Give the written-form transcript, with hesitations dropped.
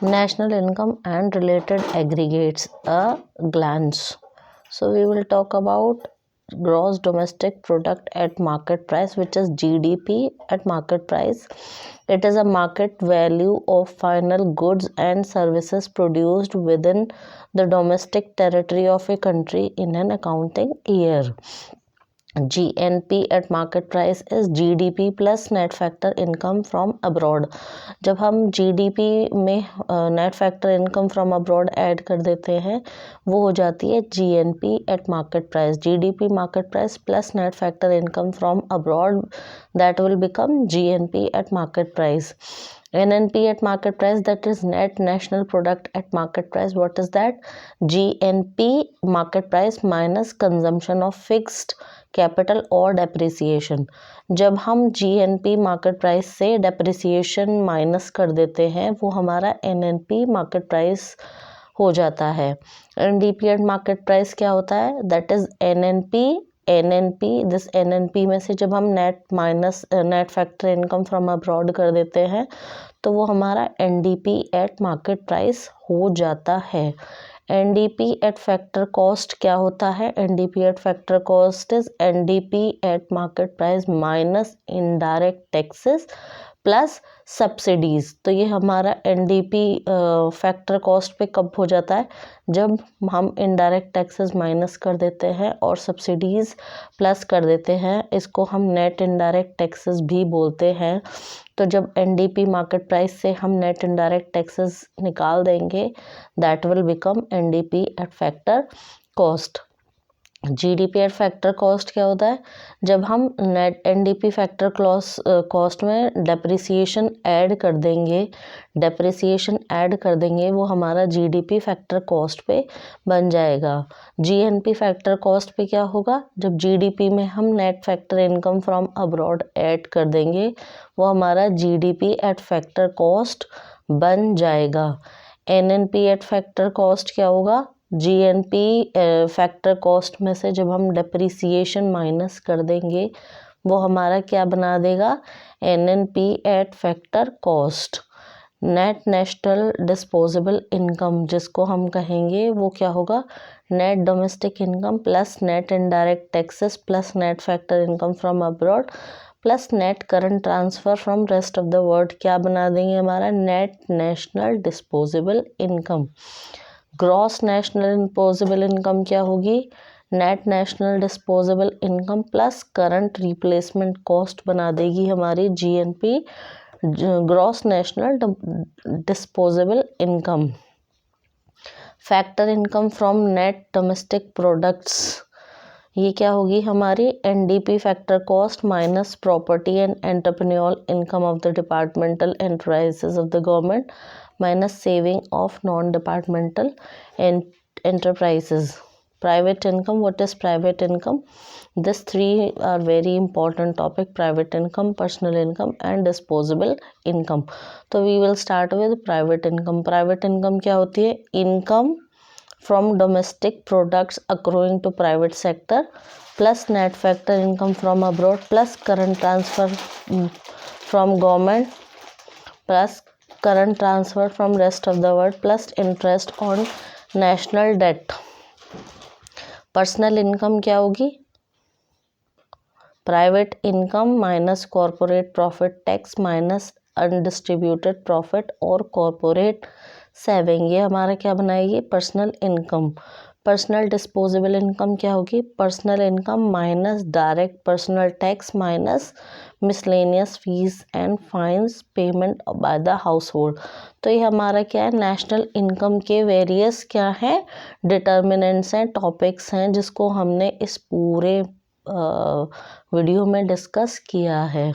national income and related aggregates, a glance. So we will talk about gross domestic product at market price, which is GDP at market price. It is a market value of final goods and services produced within the domestic territory of a country in an accounting year. GNP at market price is GDP plus net factor income from abroad. जब हम GDP में net factor income from abroad add कर देते हैं वो हो जाती है GNP eight market price. GDP market price plus net factor income from abroad, that will become GNP eight market price. NNP at market price, that is net national product at market price. What is that? GNP market price minus consumption of fixed capital और depreciation. जब हम GNP market price से depreciation minus कर देते हैं वो हमारा NNP market price हो जाता है. NDP एट मार्केट प्राइस क्या होता है? That is NNP. This NNP में से जब हम net factor income from abroad कर देते हैं तो वो हमारा NDP एट मार्केट प्राइस हो जाता है. NDP एट फैक्टर कॉस्ट क्या होता है? NDP eight factor cost is NDP eight market price minus indirect taxes plus subsidies. तो ये हमारा NDP फैक्टर कॉस्ट पे कब हो जाता है? जब हम इनडायरेक्ट टैक्सेस माइनस कर देते हैं और सब्सिडीज प्लस कर देते हैं. इसको हम नेट इनडायरेक्ट टैक्सेस भी बोलते हैं. तो जब NDP मार्केट प्राइस से हम नेट इनडायरेक्ट टैक्सेस निकाल देंगे that will become NDP eight factor cost. GDP eight factor cost क्या होता है? जब हम नेट NDP फैक्टर कॉस्ट में डेप्रिसिएशन ऐड कर देंगे वो हमारा GDP फैक्टर कॉस्ट पे बन जाएगा. GNP फैक्टर कॉस्ट पे क्या होगा? जब GDP में हम net factor income from abroad add कर देंगे वो हमारा GDP एट फैक्टर कॉस्ट बन जाएगा. NNP एट फैक्टर कॉस्ट क्या होगा? GNP फैक्टर कॉस्ट में से जब हम डेप्रिसिएशन माइनस कर देंगे वो हमारा क्या बना देगा? NNP eight factor cost. Net national disposable income जिसको हम कहेंगे वो क्या होगा? Net domestic income plus net indirect taxes plus net factor income from abroad plus net current transfer from rest of the world क्या बना देंगे? हमारा net national disposable income. Gross national disposable income क्या होगी? Net national disposable income plus current replacement cost बना देगी हमारी GNP gross national disposable income. Factor income from net domestic products ये क्या होगी हमारी? NDP factor cost minus property and entrepreneurial income of the departmental enterprises of the government minus saving of non-departmental enterprises. Private income. What is private income? These three are very important topic: private income, personal income and disposable income. तो we will start with private income. Private income क्या होती है? Income from domestic products accruing to private sector plus net factor income from abroad plus current transfer from government plus current transfer from rest of the world plus interest on national debt. Personal income क्या होगी? Private income minus corporate profit tax minus undistributed profit और corporate saving. ये हमारा क्या बनाएगी? Personal income. Personal disposable income क्या होगी? Personal income minus direct personal tax minus miscellaneous fees and fines payment by the household. तो ये हमारा क्या है? नेशनल इनकम के वेरियस क्या हैं? डिटर्मिनेंट्स हैं, टॉपिक्स हैं जिसको हमने इस पूरे वीडियो में डिस्कस किया है.